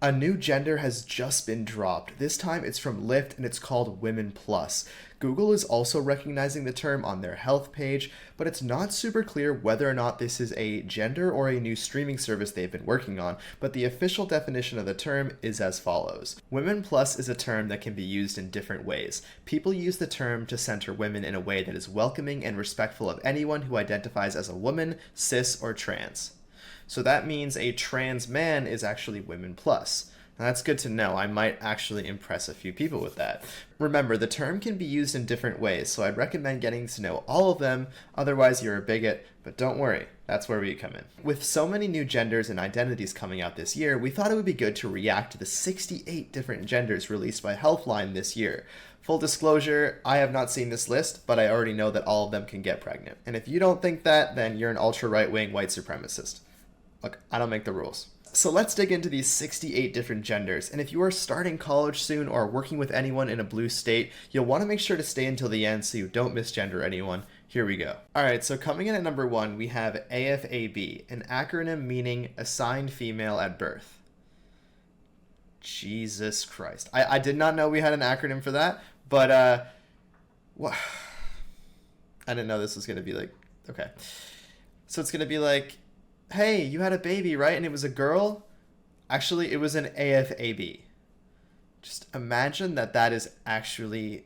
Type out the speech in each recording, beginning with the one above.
A new gender has just been dropped. This time it's from Lyft and it's called Women Plus. Google is also recognizing the term on their health page, but it's not super clear whether or not this is a gender or a new streaming service they've been working on, but the official definition of the term is as follows. Women Plus is a term that can be used in different ways. People use the term to center women in a way that is welcoming and respectful of anyone who identifies as a woman, cis, or trans. So that means a trans man is actually Women Plus. Now that's good to know. I might actually impress a few people with that. Remember, the term can be used in different ways, so I'd recommend getting to know all of them, otherwise you're a bigot, but don't worry, that's where we come in. With so many new genders and identities coming out this year, we thought it would be good to react to the 68 different genders released by Healthline this year. Full disclosure, I have not seen this list, but I already know that all of them can get pregnant. And if you don't think that, then you're an ultra-right-wing white supremacist. Look, I don't make the rules. So let's dig into these 68 different genders, and if you are starting college soon or working with anyone in a blue state, you'll want to make sure to stay until the end so you don't misgender anyone. Here we go. Alright, so coming in at number 1, we have AFAB, an acronym meaning assigned female at birth. Jesus Christ. I did not know we had an acronym for that, but, what? I didn't know this was going to be like, okay. So it's going to be like, hey, you had a baby, right? And it was a girl? Actually, it was an AFAB. Just imagine that that is actually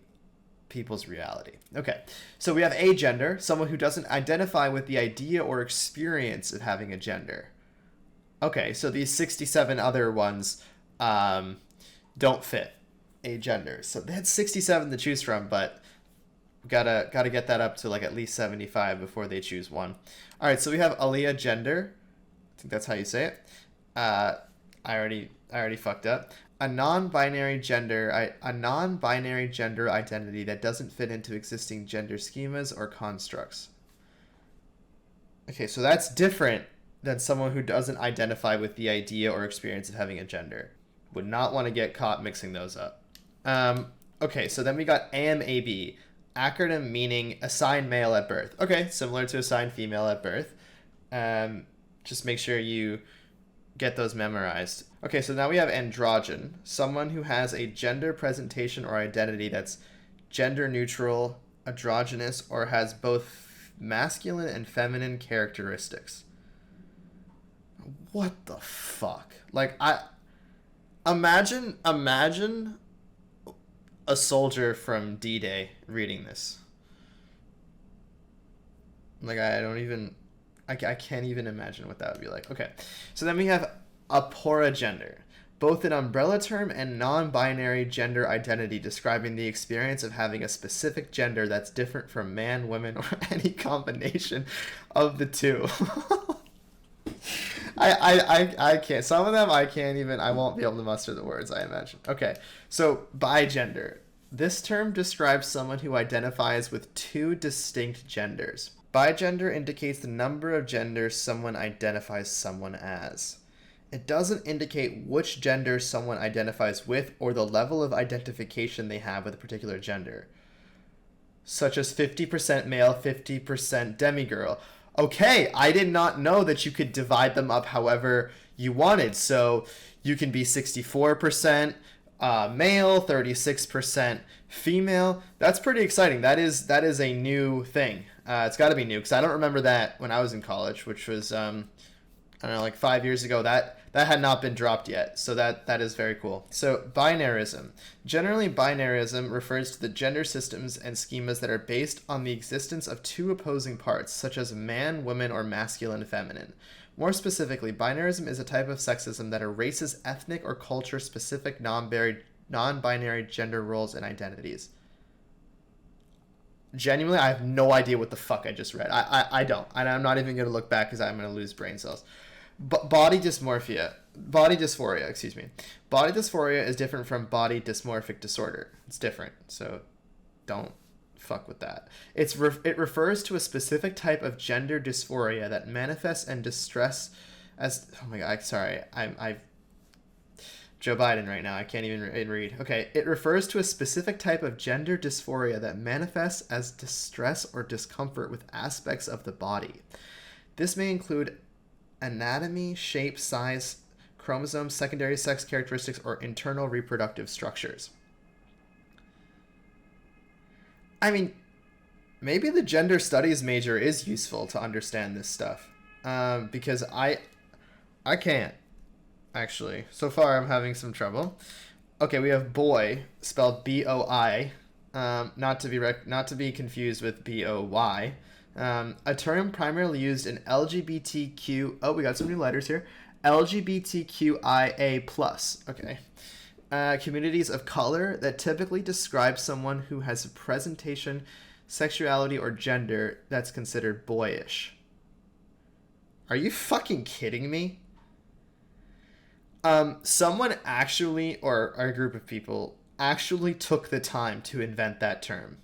people's reality. Okay, so we have agender, someone who doesn't identify with the idea or experience of having a gender. Okay, so these 67 other ones don't fit agender. So they had 67 to choose from, but gotta get that up to like at least 75 before they choose one. All right, so we have Aliyah gender. I think that's how you say it. I already fucked up. A non-binary gender identity that doesn't fit into existing gender schemas or constructs. Okay, so that's different than someone who doesn't identify with the idea or experience of having a gender. Would not want to get caught mixing those up. Okay, so then we got AMAB, acronym meaning assigned male at birth. Okay, similar to assigned female at birth. Just make sure you get those memorized. Okay, so now we have androgen, someone who has a gender presentation or identity that's gender neutral, androgynous, or has both masculine and feminine characteristics. What the fuck? Like, imagine a soldier from D-Day reading this. Like, I can't even imagine what that would be like. Okay, so then we have aporagender, both an umbrella term and non-binary gender identity describing the experience of having a specific gender that's different from man, woman, or any combination of the two. I can't. Some of them I won't be able to muster the words, I imagine. Okay, so bigender. This term describes someone who identifies with two distinct genders. Bigender indicates the number of genders someone identifies someone as. It doesn't indicate which gender someone identifies with or the level of identification they have with a particular gender. Such as 50% male, 50% demigirl. Okay, I did not know that you could divide them up however you wanted. So you can be 64% male, 36% female. That's pretty exciting. That is a new thing. It's got to be new because I don't remember that when I was in college, which was I don't know, like 5 years ago. That had not been dropped yet. So that is very cool. So binarism. Generally, binarism refers to the gender systems and schemas that are based on the existence of two opposing parts, such as man, woman, or masculine, feminine. More specifically, binarism is a type of sexism that erases ethnic or culture-specific non-binary gender roles and identities. Genuinely, I have no idea what the fuck I just read. I don't. And I'm not even going to look back because I'm going to lose brain cells. Body dysphoria, excuse me. Body dysphoria is different from body dysmorphic disorder. It's different, so don't fuck with that. It refers to a specific type of gender dysphoria that manifests and distress as... Oh my god, sorry. I'm Joe Biden right now. I can't even read. Okay, it refers to a specific type of gender dysphoria that manifests as distress or discomfort with aspects of the body. This may include anatomy, shape, size, chromosomes, secondary sex characteristics, or internal reproductive structures. I mean, maybe the gender studies major is useful to understand this stuff. Because I can't, actually. So far, I'm having some trouble. Okay, we have boy, spelled B-O-I, not to be confused with B-O-Y. A term primarily used in LGBTQ... Oh, we got some new letters here. LGBTQIA+. Okay. Communities of color that typically describe someone who has a presentation, sexuality, or gender that's considered boyish. Are you fucking kidding me? Someone actually, or a group of people, actually took the time to invent that term.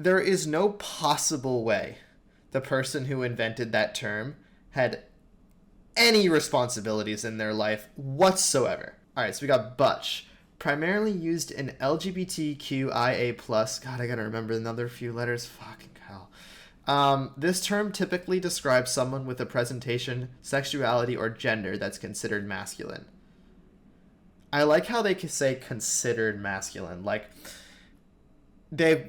There is no possible way the person who invented that term had any responsibilities in their life whatsoever. Alright, so we got butch. Primarily used in LGBTQIA+. God, I gotta remember another few letters. Fucking hell. This term typically describes someone with a presentation, sexuality, or gender that's considered masculine. I like how they can say considered masculine. Like, they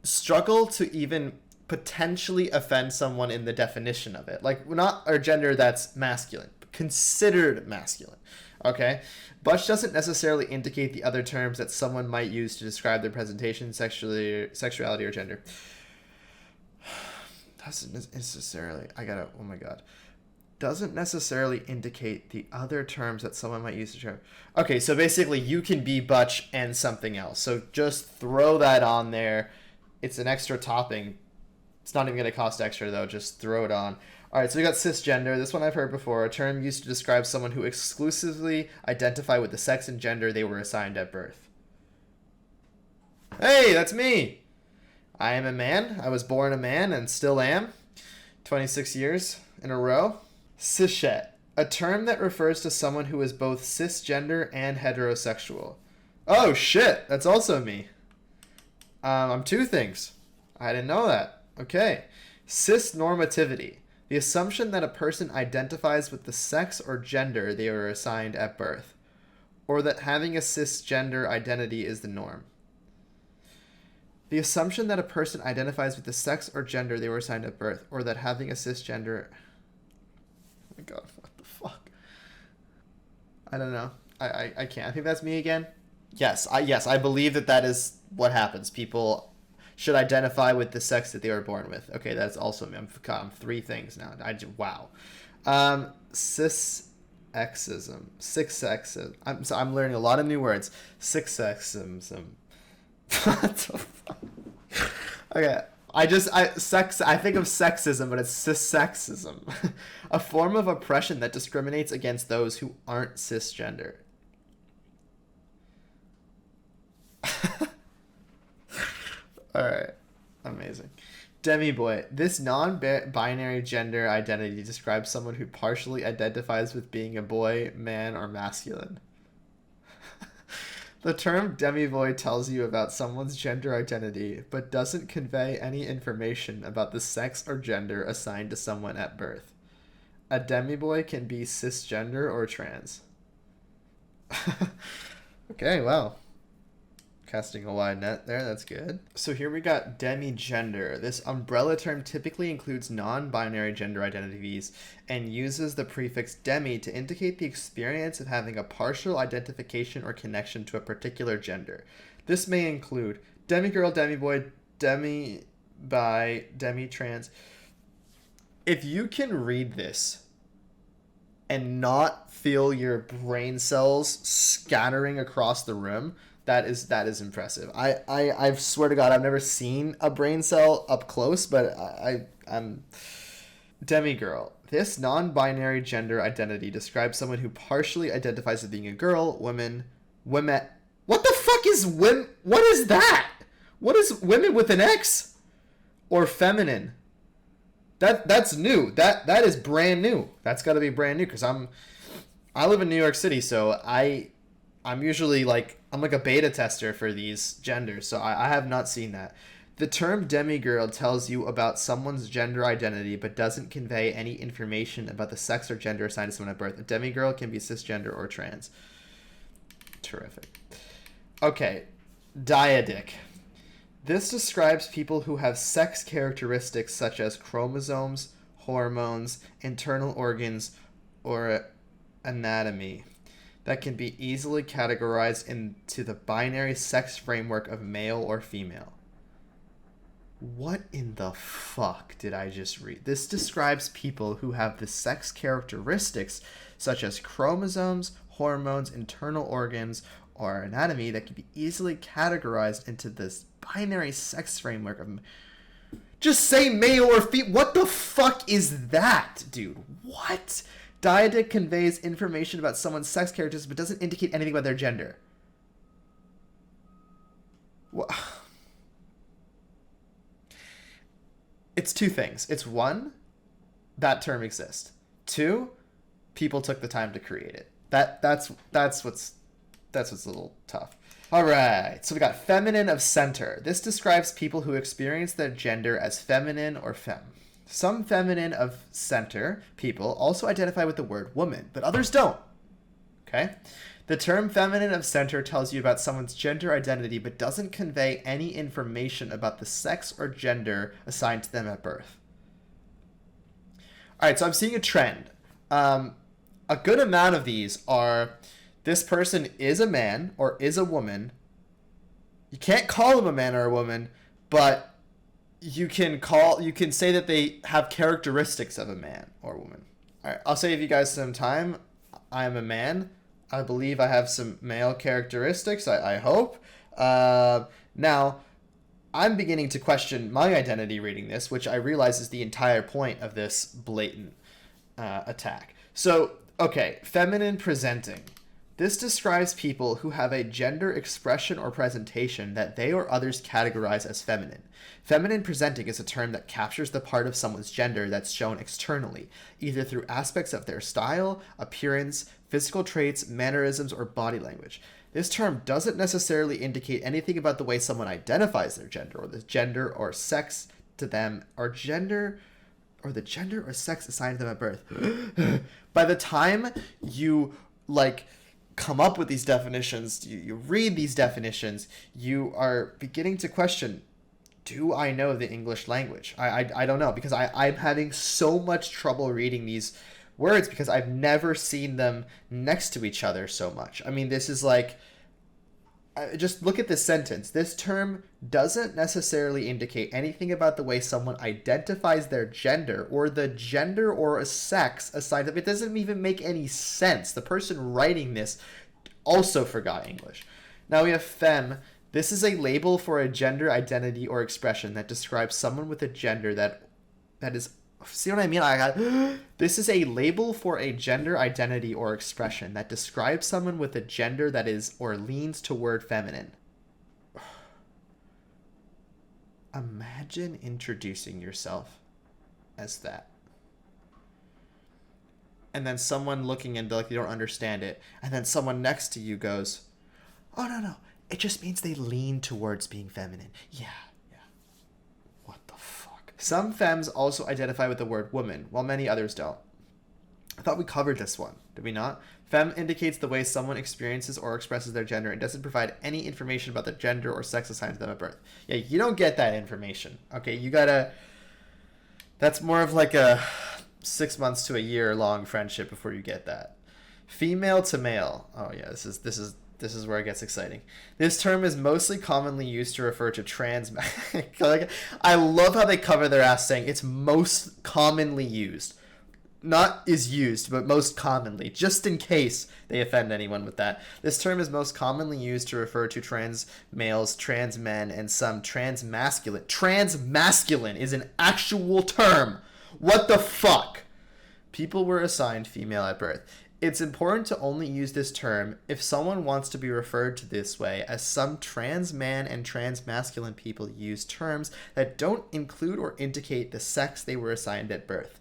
struggle to even potentially offend someone in the definition of it. Like, not a gender that's masculine, but considered masculine. Okay? Butch doesn't necessarily indicate the other terms that someone might use to describe their presentation, sexuality, or gender. Doesn't necessarily... Oh my god. Doesn't necessarily indicate the other terms that someone might use to describe... Okay, so basically you can be butch and something else. So just throw that on there. It's an extra topping. It's not even going to cost extra, though. Just throw it on. All right, so we got cisgender. This one I've heard before. A term used to describe someone who exclusively identify with the sex and gender they were assigned at birth. Hey, that's me. I am a man. I was born a man and still am. 26 years in a row. Cishet. A term that refers to someone who is both cisgender and heterosexual. Oh, shit. That's also me. I'm two things. I didn't know that. Okay. Cisnormativity. The assumption that a person identifies with the sex or gender they were assigned at birth, or that having a cisgender identity is the norm. The assumption that a person identifies with the sex or gender they were assigned at birth, or that having a cisgender... Oh my god, what the fuck? I don't know. I can't. I think that's me again. Yes, I believe that is what happens. People should identify with the sex that they were born with. Okay, that's also me. I'm three things now. Wow. Cis-sexism. I'm learning a lot of new words. Cis-sexism. What the fuck? Okay. I think of sexism, but it's cis-sexism. A form of oppression that discriminates against those who aren't cisgender. Alright. Amazing. Demi-boy. This non-binary gender identity describes someone who partially identifies with being a boy, man, or masculine. The term demi-boy tells you about someone's gender identity, but doesn't convey any information about the sex or gender assigned to someone at birth. A demi-boy can be cisgender or trans. Okay, wow. Casting a wide net there, that's good. So here we got demigender. This umbrella term typically includes non-binary gender identities and uses the prefix demi to indicate the experience of having a partial identification or connection to a particular gender. This may include demigirl, demiboy, demi-bi, demi-trans. If you can read this and not feel your brain cells scattering across the room, that is impressive. I swear to God, I've never seen a brain cell up close, but I'm demigirl. This non-binary gender identity describes someone who partially identifies as being a girl, woman. What the fuck is women? What is that? What is women with an X? Or feminine? That's new. That is brand new. That's got to be brand new because I live in New York City, so I'm usually like a beta tester for these genders, so I have not seen that. The term demigirl tells you about someone's gender identity but doesn't convey any information about the sex or gender assigned to someone at birth. A demigirl can be cisgender or trans. Terrific. Okay, dyadic. This describes people who have sex characteristics such as chromosomes, hormones, internal organs, or anatomy that can be easily categorized into the binary sex framework of male or female. What in the fuck did I just read? This describes people who have the sex characteristics such as chromosomes, hormones, internal organs, or anatomy that can be easily categorized into this binary sex framework of... Just say male or female. What the fuck is that, dude? What? Dyadic conveys information about someone's sex characteristics but doesn't indicate anything about their gender. What? It's two things. It's one, that term exists. Two, people took the time to create it. That's what's a little tough. All right, so we got feminine of center. This describes people who experience their gender as feminine or femme. Some feminine of center people also identify with the word woman, but others don't. Okay? The term feminine of center tells you about someone's gender identity but doesn't convey any information about the sex or gender assigned to them at birth. All right, so I'm seeing a trend. A good amount of these are this person is a man or is a woman. You can't call them a man or a woman, but you can say that they have characteristics of a man or a woman. All right, I'll save you guys some time. I'm a man. I believe I have some male characteristics, I hope. Now, I'm beginning to question my identity reading this, which I realize is the entire point of this blatant attack. So, okay, feminine presenting. This describes people who have a gender expression or presentation that they or others categorize as feminine. Feminine presenting is a term that captures the part of someone's gender that's shown externally, either through aspects of their style, appearance, physical traits, mannerisms, or body language. This term doesn't necessarily indicate anything about the way someone identifies their gender, or the gender or sex to them, or the gender or sex assigned to them at birth. By the time you, come up with these definitions, you read these definitions, you are beginning to question, do I know the English language? I don't know, because I'm having so much trouble reading these words because I've never seen them next to each other so much. I mean, this is just look at this sentence. This term doesn't necessarily indicate anything about the way someone identifies their gender or the gender or a sex assigned to them. It doesn't even make any sense. The person writing this also forgot English. Now we have femme. This is a label for a gender identity or expression that describes someone with a gender that is... See what I mean? This is a label for a gender identity or expression that describes someone with a gender that is or leans toward feminine. Imagine introducing yourself as that. And then someone looking into you don't understand it. And then someone next to you goes, oh, no. It just means they lean towards being feminine. Yeah. What the fuck? Some femmes also identify with the word woman, while many others don't. I thought we covered this one. Did we not? Femme indicates the way someone experiences or expresses their gender and doesn't provide any information about the gender or sex assigned to them at birth. Yeah, you don't get that information. Okay, you gotta... That's more of like a 6 months to a year long friendship before you get that. Female to male. Oh yeah, this is where it gets exciting. This term is mostly commonly used to refer to trans... I love how they cover their ass saying it's most commonly used. Not is used, but most commonly, just in case they offend anyone with that. This term is most commonly used to refer to trans males, trans men, and some transmasculine. Transmasculine is an actual term. What the fuck? People were assigned female at birth. It's important to only use this term if someone wants to be referred to this way, as some trans man and trans masculine people use terms that don't include or indicate the sex they were assigned at birth.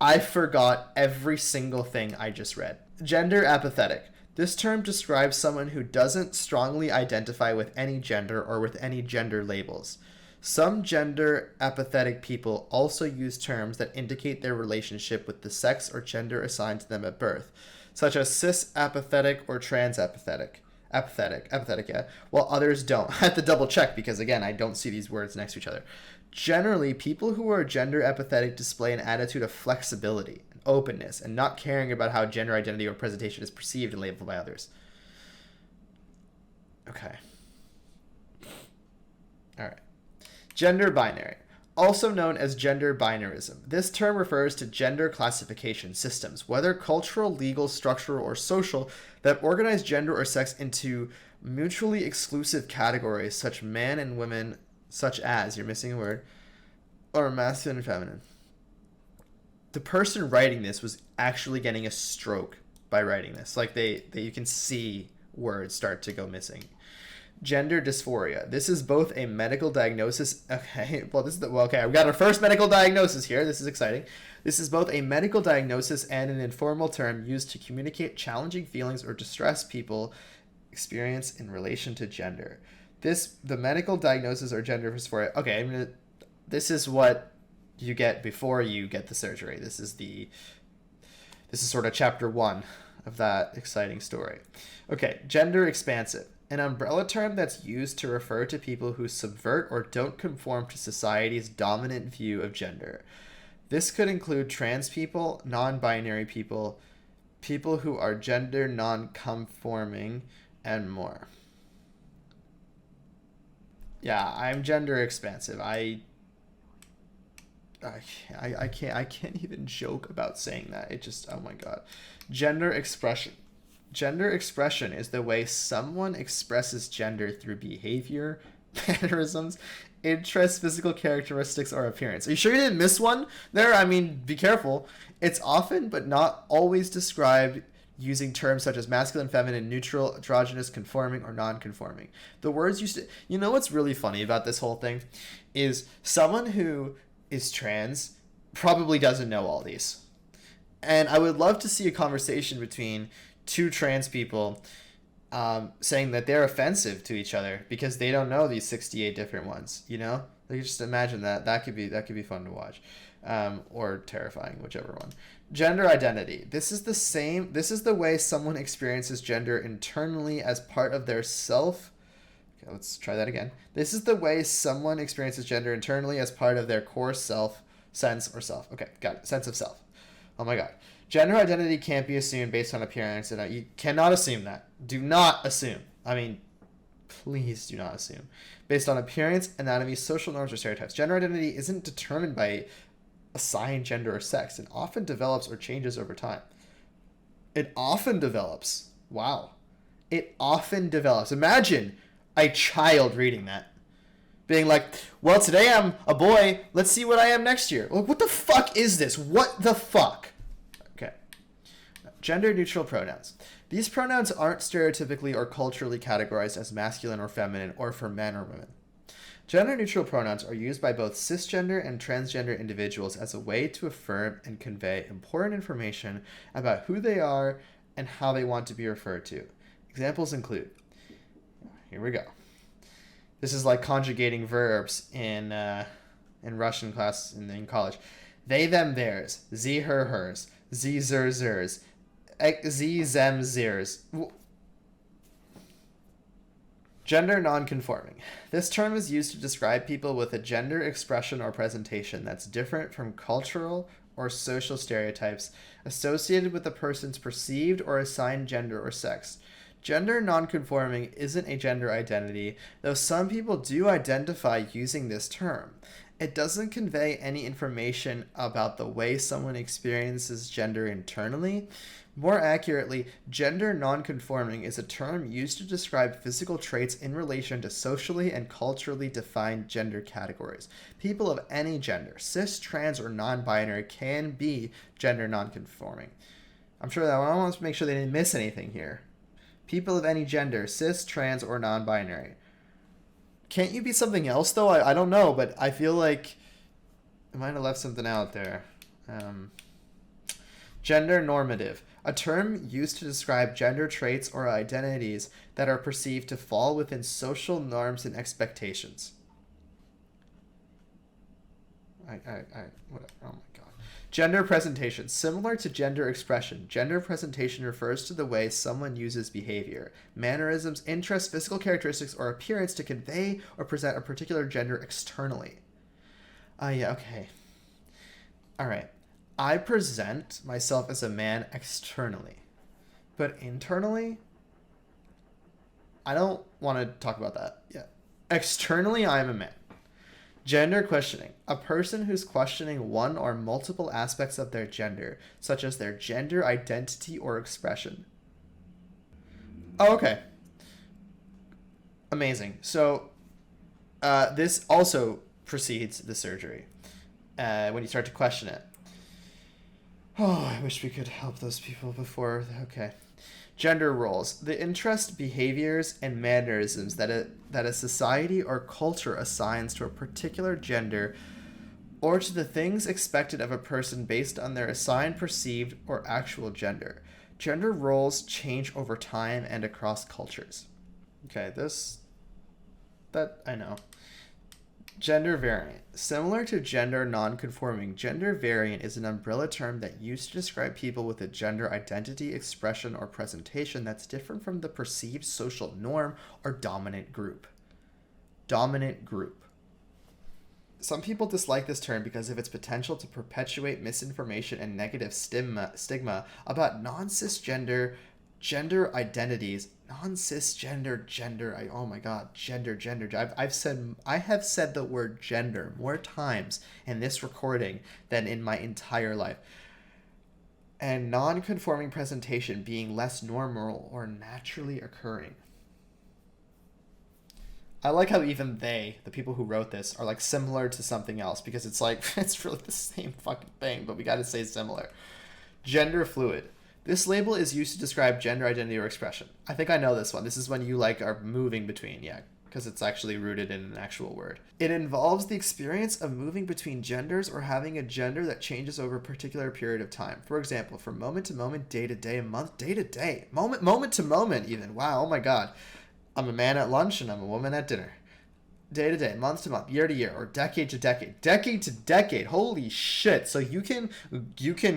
I forgot every single thing I just read. Gender apathetic. This term describes someone who doesn't strongly identify with any gender or with any gender labels. Some gender apathetic people also use terms that indicate their relationship with the sex or gender assigned to them at birth, such as cis apathetic or trans apathetic. Apathetic, yeah. While others don't. I have to double check because, again, I don't see these words next to each other. Generally, people who are gender apathetic display an attitude of flexibility and openness and not caring about how gender identity or presentation is perceived and labeled by others. Okay. All right. Gender binary, also known as gender binarism. This term refers to gender classification systems, whether cultural, legal, structural, or social, that organize gender or sex into mutually exclusive categories such man and women, such as, you're missing a word, or masculine and feminine. The person writing this was actually getting a stroke by writing this. Like you can see words start to go missing. Gender dysphoria. This is both a medical diagnosis. Okay, okay. We got our first medical diagnosis here. This is exciting. This is both a medical diagnosis and an informal term used to communicate challenging feelings or distress people experience in relation to gender. The medical diagnosis or gender dysphoria. Okay, this is what you get before you get the surgery. This is sort of chapter 1 of that exciting story. Okay, gender expansive. An umbrella term that's used to refer to people who subvert or don't conform to society's dominant view of gender. This could include trans people, non-binary people, people who are gender non-conforming, and more. Yeah, I'm gender expansive. I can't even joke about saying that. It just, oh my god. Gender expression. Gender expression is the way someone expresses gender through behavior, mannerisms, interests, physical characteristics, or appearance. Are you sure you didn't miss one there? I mean, be careful. It's often, but not always, described using terms such as masculine, feminine, neutral, androgynous, conforming, or non-conforming. The words used to... You know what's really funny about this whole thing? Is someone who is trans probably doesn't know all these. And I would love to see a conversation between two trans people saying that they're offensive to each other because they don't know these 68 different ones, you know? Like, just imagine that. That could be fun to watch. Or terrifying, whichever one. Gender identity. This is the way someone experiences gender internally as part of their self. Okay, let's try that again. This is the way someone experiences gender internally as part of their core self, sense, or self. Okay, got it. Sense of self. Oh my god. Gender identity can't be assumed based on appearance. And you cannot assume that. Do not assume. I mean, please do not assume. Based on appearance, anatomy, social norms, or stereotypes. Gender identity isn't determined by assigned gender or sex. It often develops or changes over time. It often develops. Wow. It often develops. Imagine a child reading that. Being like, well, today I'm a boy. Let's see what I am next year. Like, what the fuck is this? What the fuck? Okay. Gender-neutral pronouns. These pronouns aren't stereotypically or culturally categorized as masculine or feminine or for men or women. Gender-neutral pronouns are used by both cisgender and transgender individuals as a way to affirm and convey important information about who they are and how they want to be referred to. Examples include, here we go. This is like conjugating verbs in Russian class in college. They, them, theirs. Sie, her, hers. Sie, zer, zers. Sie, them, zers. Gender nonconforming. This term is used to describe people with a gender expression or presentation that's different from cultural or social stereotypes associated with a person's perceived or assigned gender or sex. Gender nonconforming isn't a gender identity, though some people do identify using this term. It doesn't convey any information about the way someone experiences gender internally. More accurately, gender nonconforming is a term used to describe physical traits in relation to socially and culturally defined gender categories. People of any gender, cis, trans, or non-binary, can be gender nonconforming. I'm sure that I want to make sure they didn't miss anything here. People of any gender, cis, trans, or non-binary. Can't you be something else, though? I don't know, but I feel like I might have left something out there. Gender normative. A term used to describe gender traits or identities that are perceived to fall within social norms and expectations. Whatever. Oh my god. Gender presentation. Similar to gender expression, gender presentation refers to the way someone uses behavior, mannerisms, interests, physical characteristics, or appearance to convey or present a particular gender externally. Yeah, okay. All right. I present myself as a man externally, but internally, I don't want to talk about that yet. Externally, I am a man. Gender questioning. A person who's questioning one or multiple aspects of their gender, such as their gender identity or expression. Oh, okay. Amazing. So, this also precedes the surgery when you start to question it. Oh, I wish we could help those people before. Okay. Gender roles. The interest, behaviors, and mannerisms that a society or culture assigns to a particular gender or to the things expected of a person based on their assigned, perceived, or actual gender. Gender roles change over time and across cultures. Okay, that I know. Gender variant. Similar to gender non-conforming, gender variant is an umbrella term that used to describe people with a gender identity, expression, or presentation that's different from the perceived social norm or dominant group. Dominant group. Some people dislike this term because of its potential to perpetuate misinformation and negative stigma about non-cisgender gender identities. Non-cisgender gender. Oh my god, gender. I have said the word gender more times in this recording than in my entire life. And non-conforming presentation being less normal or naturally occurring. I like how even the people who wrote this, are like similar to something else because it's like, it's really the same fucking thing, but we gotta say similar. Gender fluid. This label is used to describe gender identity or expression. I think I know this one. This is when you like are moving between, yeah, because it's actually rooted in an actual word. It involves the experience of moving between genders or having a gender that changes over a particular period of time. For example, from moment to moment, day to day, month, day to day, moment to moment even. Wow, oh my god. I'm a man at lunch and I'm a woman at dinner. Day to day, month to month, year to year, or decade to decade. Decade to decade. Holy shit. So you can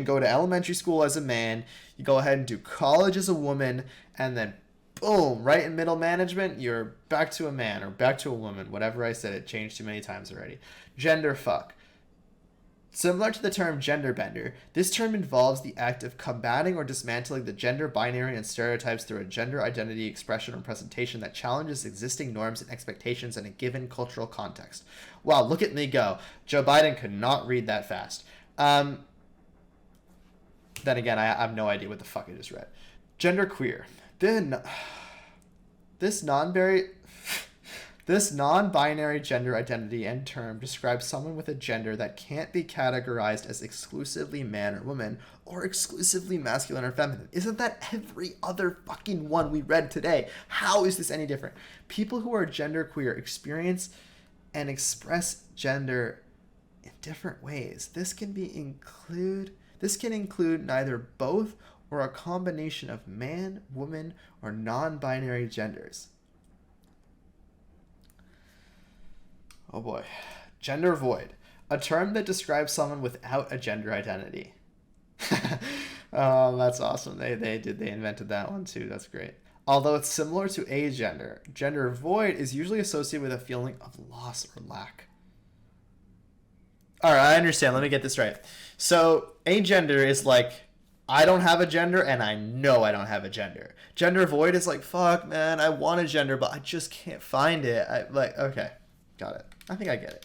go to elementary school as a man, you go ahead and do college as a woman, and then boom, right in middle management, you're back to a man or back to a woman. Whatever I said, it changed too many times already. Gender fuck. Similar to the term gender bender, this term involves the act of combating or dismantling the gender binary and stereotypes through a gender identity, expression, or presentation that challenges existing norms and expectations in a given cultural context. Wow, look at me go. Joe Biden could not read that fast. Then again, I have no idea what the fuck I just read. Gender queer. This non-binary gender identity and term describes someone with a gender that can't be categorized as exclusively man or woman or exclusively masculine or feminine. Isn't that every other fucking one we read today? How is this any different? People who are genderqueer experience and express gender in different ways. This can include neither both or a combination of man, woman, or non-binary genders. Oh boy. Gender void. A term that describes someone without a gender identity. Oh, that's awesome. They invented that one too. That's great. Although it's similar to agender, gender void is usually associated with a feeling of loss or lack. All right, I understand. Let me get this right. So agender is like, I don't have a gender and I know I don't have a gender. Gender void is like, fuck man, I want a gender but I just can't find it. Okay, got it. I think I get it.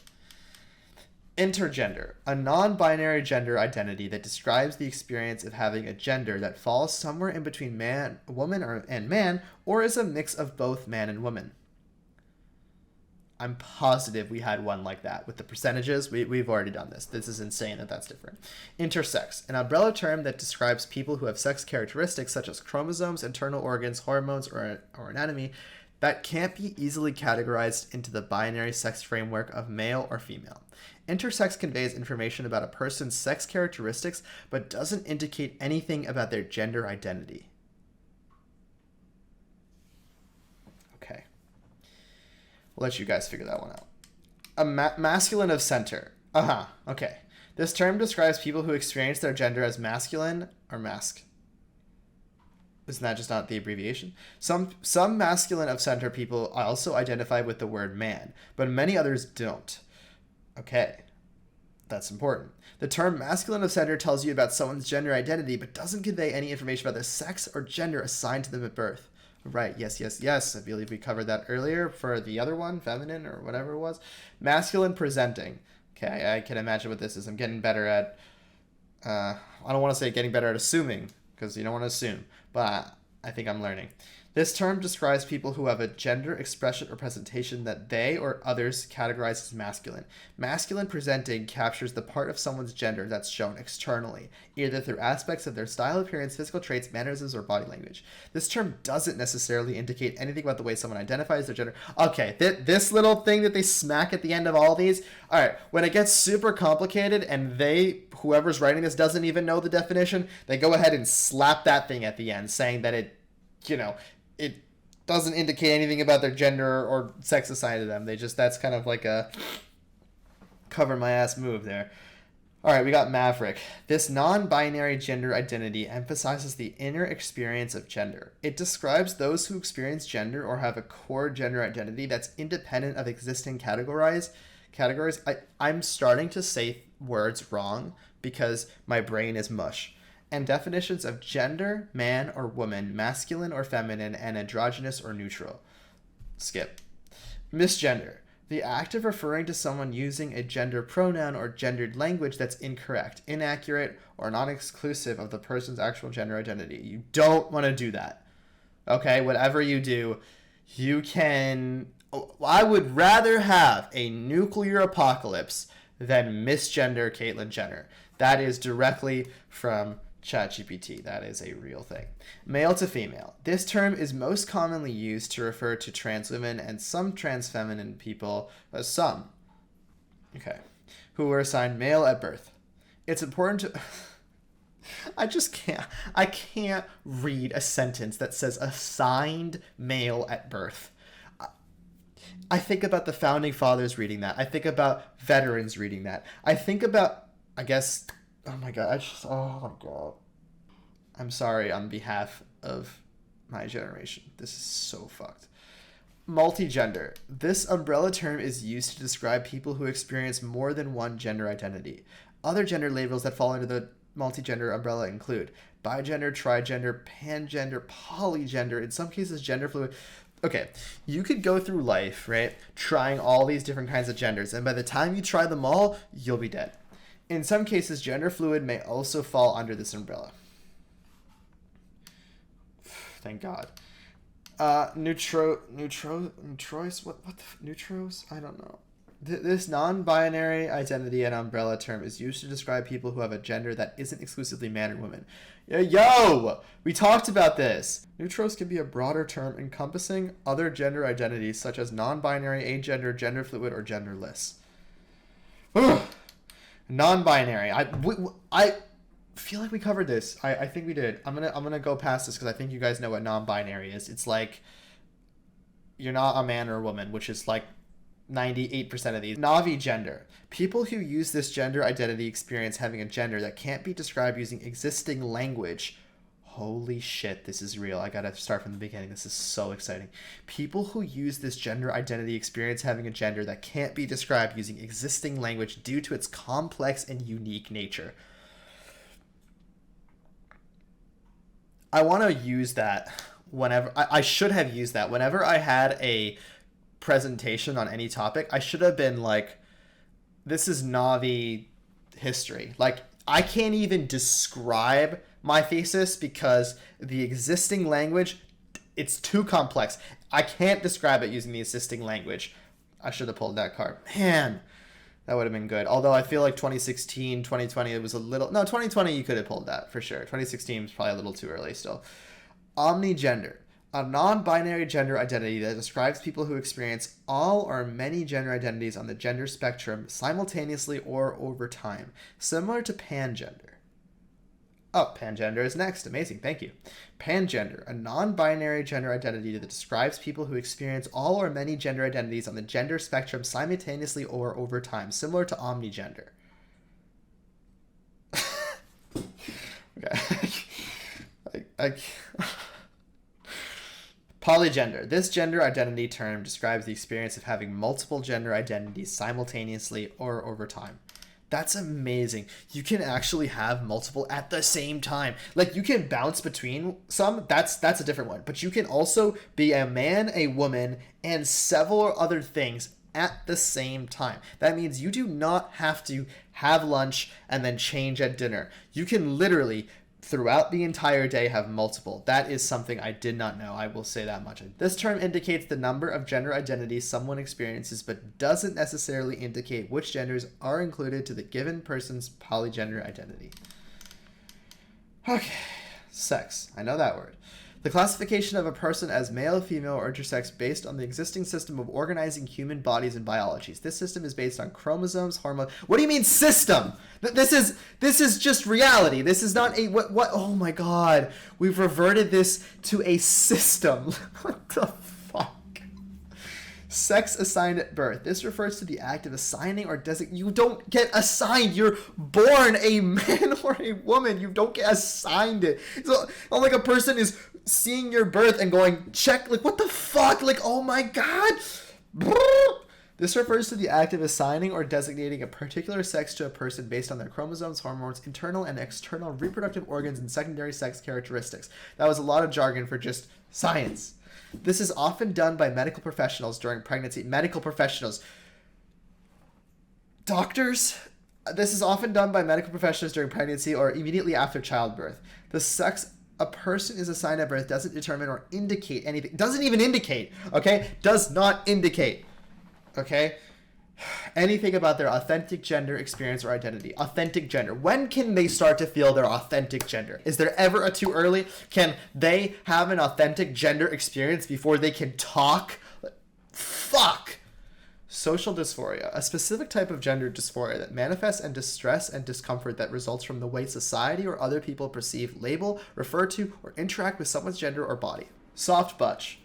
Intergender, a non-binary gender identity that describes the experience of having a gender that falls somewhere in between man, woman, and man, or is a mix of both man and woman. I'm positive we had one like that. With the percentages, we've already done this. This is insane that that's different. Intersex, an umbrella term that describes people who have sex characteristics such as chromosomes, internal organs, hormones, or anatomy that can't be easily categorized into the binary sex framework of male or female. Intersex conveys information about a person's sex characteristics but doesn't indicate anything about their gender identity. Okay. I'll let you guys figure that one out. A masculine of center. Uh-huh. Okay. This term describes people who experience their gender as masculine or masc. Isn't that just not the abbreviation? Some masculine of center people also identify with the word man, but many others don't. Okay. That's important. The term masculine of center tells you about someone's gender identity, but doesn't convey any information about their sex or gender assigned to them at birth. Right, yes, yes, yes. I believe we covered that earlier for the other one, feminine or whatever it was. Masculine presenting. Okay, I can imagine what this is. I'm getting better at, I don't want to say getting better at assuming, because you don't want to assume, but I think I'm learning. This term describes people who have a gender expression or presentation that they or others categorize as masculine. Masculine presenting captures the part of someone's gender that's shown externally, either through aspects of their style, appearance, physical traits, mannerisms, or body language. This term doesn't necessarily indicate anything about the way someone identifies their gender. Okay, this little thing that they smack at the end of all these. All right, when it gets super complicated and whoever's writing this doesn't even know the definition, they go ahead and slap that thing at the end saying that it doesn't indicate anything about their gender or sex assigned to them. That's kind of like a cover my ass move there. All right, we got Maverick. This non-binary gender identity emphasizes the inner experience of gender. It describes those who experience gender or have a core gender identity that's independent of existing categories. I'm starting to say words wrong because my brain is mush. And definitions of gender, man or woman, masculine or feminine, and androgynous or neutral. Skip. Misgender. The act of referring to someone using a gender pronoun or gendered language that's incorrect, inaccurate, or non-exclusive of the person's actual gender identity. You don't want to do that. Okay? Whatever you do, you can... I would rather have a nuclear apocalypse than misgender Caitlyn Jenner. That is directly from ChatGPT. That is a real thing. Male to female. This term is most commonly used to refer to trans women and some trans feminine people, who were assigned male at birth. It's important to... I can't read a sentence that says assigned male at birth. I think about the founding fathers reading that. I think about veterans reading that. I think about, oh my god, oh my god. I'm sorry on behalf of my generation. This is so fucked. Multigender. This umbrella term is used to describe people who experience more than one gender identity. Other gender labels that fall under the multigender umbrella include bigender, trigender, pangender, polygender, in some cases gender fluid. Okay, you could go through life, right, trying all these different kinds of genders, and by the time you try them all, you'll be dead. In some cases, gender fluid may also fall under this umbrella. Thank God. Neutros? What the neutros? I don't know. This non-binary identity and umbrella term is used to describe people who have a gender that isn't exclusively man or woman. Yo! We talked about this! Neutros can be a broader term encompassing other gender identities such as non-binary, agender, gender fluid, or genderless. Ugh. Non-binary. I feel like we covered this. I think we did. I'm gonna go past this because I think you guys know what non-binary is. It's like you're not a man or a woman, which is like 98% of these. Navi gender. People who use this gender identity experience having a gender that can't be described using existing language. Holy shit, this is real. I gotta start from the beginning. This is so exciting. People who use this gender identity experience having a gender that can't be described using existing language due to its complex and unique nature. I want to use that whenever... I should have used that. Whenever I had a presentation on any topic, I should have been like, this is Navi history. Like, I can't even describe my thesis because the existing language, it's too complex. I can't describe it using the existing language. I should have pulled that card. Man, that would have been good. Although I feel like 2016, 2020, it was a little... No, 2020, you could have pulled that for sure. 2016 was probably a little too early still. Omnigender. A non-binary gender identity that describes people who experience all or many gender identities on the gender spectrum simultaneously or over time, similar to pangender. Oh, pangender is next. Amazing. Thank you. Pangender, a non-binary gender identity that describes people who experience all or many gender identities on the gender spectrum simultaneously or over time, similar to omnigender. Okay. Polygender. This gender identity term describes the experience of having multiple gender identities simultaneously or over time. That's amazing. You can actually have multiple at the same time. Like, you can bounce between some. That's a different one. But you can also be a man, a woman, and several other things at the same time. That means you do not have to have lunch and then change at dinner. You can literally, throughout the entire day, have multiple. That is something I did not know. I will say that much. This term indicates the number of gender identities someone experiences, but doesn't necessarily indicate which genders are included to the given person's polygender identity. Okay, sex. I know that word. The classification of a person as male, female, or intersex based on the existing system of organizing human bodies and biologies. This system is based on chromosomes, hormones. What do you mean system? This is just reality. This is not a what? Oh my God, we've reverted this to a system. What the fuck? Sex assigned at birth. This refers to the act of assigning or designating. You don't get assigned. You're born a man or a woman. You don't get assigned it. So not like a person is seeing your birth and going, check, like, what the fuck? Like, oh my God. This refers to the act of assigning or designating a particular sex to a person based on their chromosomes, hormones, internal and external reproductive organs, and secondary sex characteristics. That was a lot of jargon for just science. This is often done by medical professionals during pregnancy. Medical professionals. Doctors? This is often done by medical professionals during pregnancy or immediately after childbirth. The sex a person is assigned at birth doesn't determine or indicate anything. Doesn't even indicate, okay? Does not indicate, okay? Anything about their authentic gender experience or identity. Authentic gender. When can they start to feel their authentic gender? Is there ever a too early? Can they have an authentic gender experience before they can talk? Fuck. Social dysphoria, a specific type of gender dysphoria that manifests in distress and discomfort that results from the way society or other people perceive, label, refer to, or interact with someone's gender or body. Soft butch.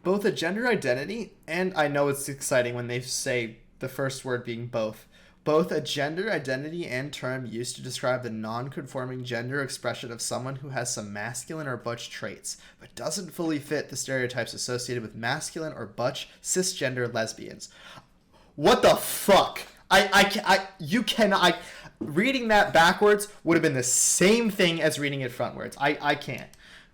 Both a gender identity, and I know it's exciting when they say the first word being both. Both a gender identity and term used to describe the non-conforming gender expression of someone who has some masculine or butch traits, but doesn't fully fit the stereotypes associated with masculine or butch cisgender lesbians. What the fuck? You cannot. Reading that backwards would have been the same thing as reading it frontwards. I can't.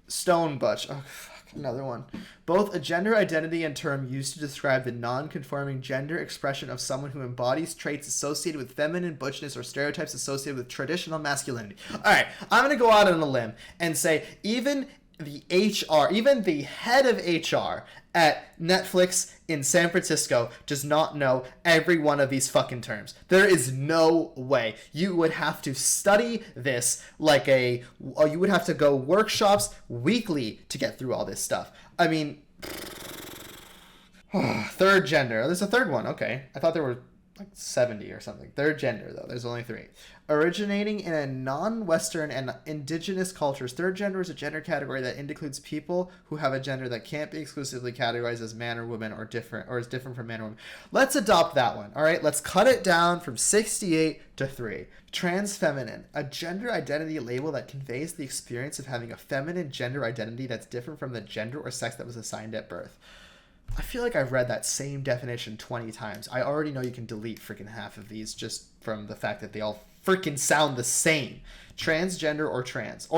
Stone butch. Oh, fuck. Another one. Both a gender identity and term used to describe the non-conforming gender expression of someone who embodies traits associated with feminine butchness or stereotypes associated with traditional masculinity. All right, I'm going to go out on a limb and say even the head of HR at Netflix in San Francisco does not know every one of these fucking terms. There is no way. You would have to study this you would have to go workshops weekly to get through all this stuff. I mean, third gender. There's a third one. Okay. I thought there were like 70 or something. Third gender, though. There's only 3. Originating in a non-Western and indigenous cultures, third gender is a gender category that includes people who have a gender that can't be exclusively categorized as man or woman or is different from man or woman. Let's adopt that one, all right? Let's cut it down from 68 to 3. Transfeminine, a gender identity label that conveys the experience of having a feminine gender identity that's different from the gender or sex that was assigned at birth. I feel like I've read that same definition 20 times. I already know you can delete freaking half of these just from the fact that they all freaking sound the same. Transgender or trans.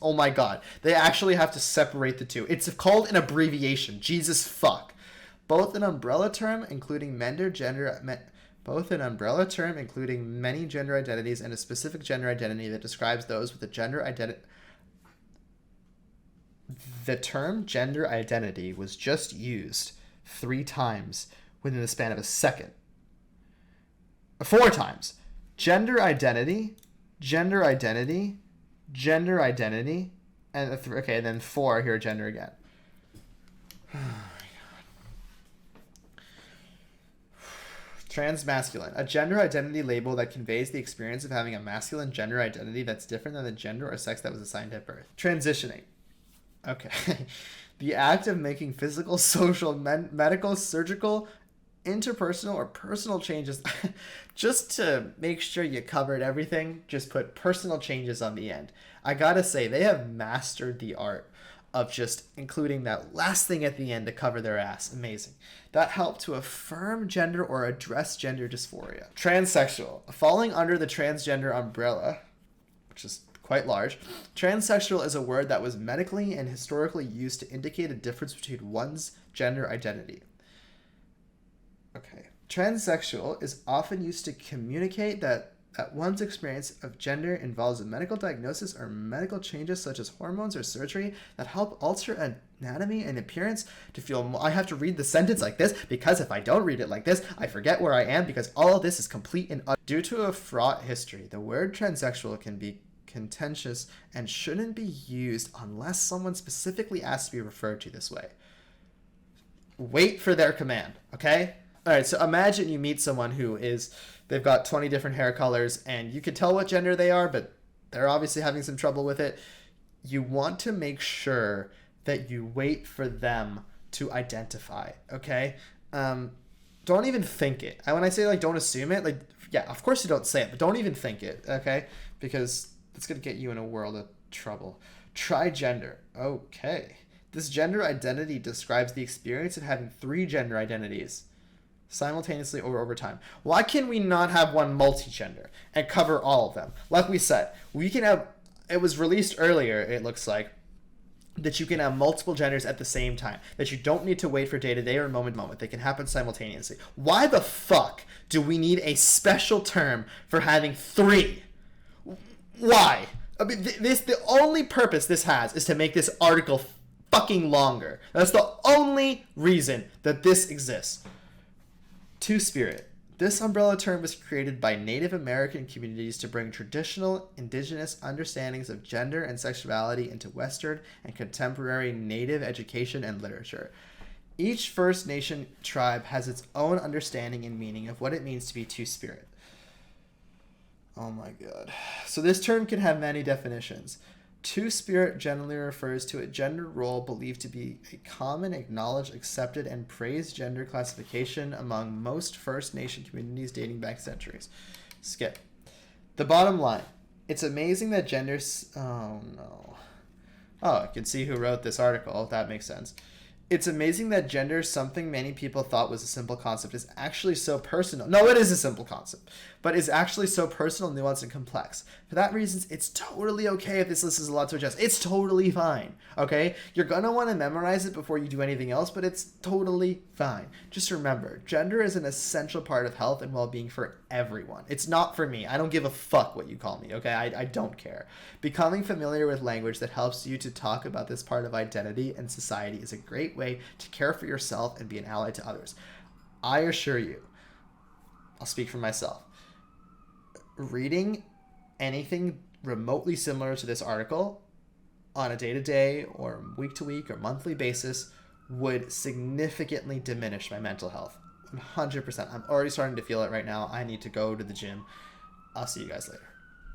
Oh my God. They actually have to separate the two. It's called an abbreviation. Jesus fuck. Both an umbrella term including many gender identities and a specific gender identity that describes those with a gender identity. The term gender identity was just used 3 times within the span of a second. 4 times. Gender identity, and then 4 here, gender again. Oh my God. Transmasculine, a gender identity label that conveys the experience of having a masculine gender identity that's different than the gender or sex that was assigned at birth. Transitioning. Okay. The act of making physical, social, medical, surgical, interpersonal, or personal changes. Just to make sure you covered everything, just put personal changes on the end. I gotta say, they have mastered the art of just including that last thing at the end to cover their ass. Amazing. That helped to affirm gender or address gender dysphoria. Transsexual. Falling under the transgender umbrella, which is quite large, transsexual is a word that was medically and historically used to indicate a difference between one's gender identity. Okay. Transsexual is often used to communicate that one's experience of gender involves a medical diagnosis or medical changes such as hormones or surgery that help alter anatomy and appearance to feel I have to read the sentence like this because if I don't read it like this, I forget where I am because all of this is complete and due to a fraught history. The word transsexual can be contentious and shouldn't be used unless someone specifically asks to be referred to this way. Wait for their command, okay? All right, so imagine you meet someone they've got 20 different hair colors and you can tell what gender they are, but they're obviously having some trouble with it. You want to make sure that you wait for them to identify, okay? Don't even think it. And when I say don't assume it, yeah, of course you don't say it, but don't even think it, okay? Because it's going to get you in a world of trouble. Trigender, okay. This gender identity describes the experience of having 3 gender identities simultaneously or over time. Why can we not have one multi-gender and cover all of them? Like we said, we can have, it was released earlier, it looks like, that you can have multiple genders at the same time, that you don't need to wait for day to day or moment to moment. They can happen simultaneously. Why the fuck do we need a special term for having 3? Why? I mean, the only purpose this has is to make this article fucking longer. That's the only reason that this exists. Two-spirit. This umbrella term was created by Native American communities to bring traditional indigenous understandings of gender and sexuality into Western and contemporary Native education and literature. Each First Nation tribe has its own understanding and meaning of what it means to be two-spirit. Oh my god. So this term can have many definitions. Two-spirit generally refers to a gender role believed to be a common, acknowledged, accepted, and praised gender classification among most First Nation communities dating back centuries. Skip. The bottom line. It's amazing that gender... Oh, no. Oh, I can see who wrote this article. That makes sense. It's amazing that gender, something many people thought was a simple concept, is actually so personal. No, it is a simple concept, but is actually so personal, nuanced, and complex. For that reason, it's totally okay if this list is a lot to adjust. It's totally fine, okay? You're going to want to memorize it before you do anything else, but it's totally fine. Just remember, gender is an essential part of health and well-being for everyone. It's not for me. I don't give a fuck what you call me, okay? I don't care. Becoming familiar with language that helps you to talk about this part of identity and society is a great way to care for yourself and be an ally to others. I assure you, I'll speak for myself, reading anything remotely similar to this article on a day-to-day or week-to-week or monthly basis would significantly diminish my mental health. 100%. I'm already starting to feel it right now. I need to go to the gym. I'll see you guys later.